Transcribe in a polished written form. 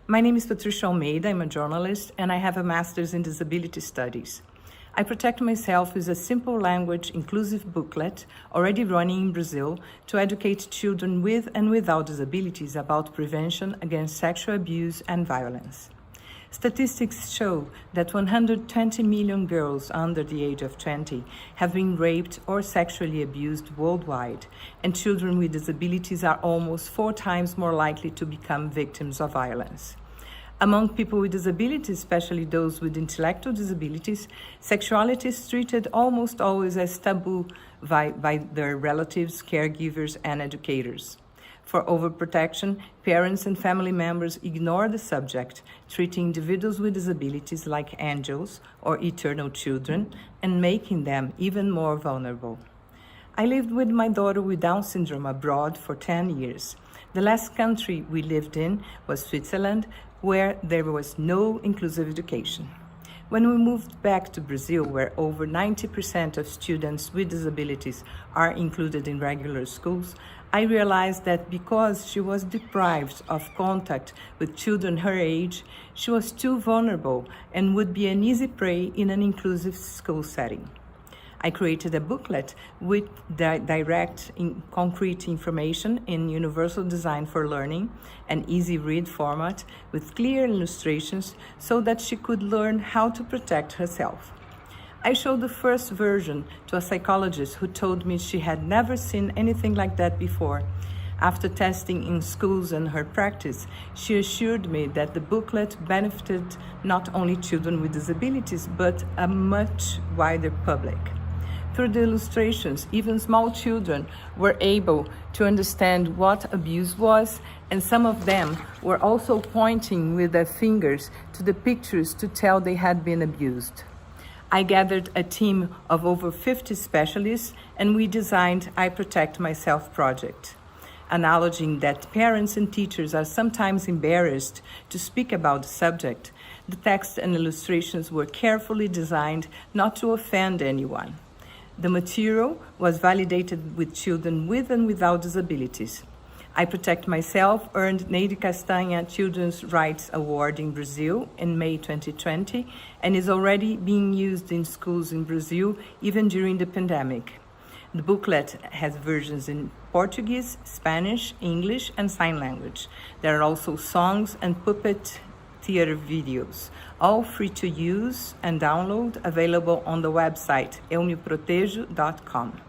My name is Patricia Almeida. I'm a journalist and I have a master's in disability studies. I protect myself with a simple language inclusive booklet already running in Brazil to educate children with and without disabilities about prevention against sexual abuse and violence. Statistics show that 120 million girls under the age of 20 have been raped or sexually abused worldwide, and children with disabilities are almost 4 times more likely to become victims of violence. Among people with disabilities, especially those with intellectual disabilities, sexuality is treated almost always as taboo by their relatives, caregivers, and educators. For overprotection, parents and family members ignore the subject, treating individuals with disabilities like angels or eternal children, and making them even more vulnerable. I lived with my daughter with Down syndrome abroad for 10 years. The last country we lived in was Switzerland, where there was no inclusive education. When we moved back to Brazil, where over 90% of students with disabilities are included in regular schools, I realized that because she was deprived of contact with children her age, she was too vulnerable and would be an easy prey in an inclusive school setting. I created a booklet with direct, concrete information in universal design for learning, an easy read format with clear illustrations so that she could learn how to protect herself. I showed the first version to a psychologist who told me she had never seen anything like that before. After testing in schools and her practice, she assured me that the booklet benefited not only children with disabilities, but a much wider public. Through the illustrations, even small children were able to understand what abuse was, and some of them were also pointing with their fingers to the pictures to tell they had been abused. I gathered a team of over 50 specialists, and we designed I Protect Myself project. Acknowledging that parents and teachers are sometimes embarrassed to speak about the subject, the text and illustrations were carefully designed not to offend anyone. The material was validated with children with and without disabilities. I Protect Myself earned Neide Castanha Children's Rights Award in Brazil in May 2020 and is already being used in schools in Brazil even during the pandemic. The booklet has versions in Portuguese, Spanish, English, and sign language. There are also songs and puppet theater videos, all free to use and download, available on the website eumeprotejo.com.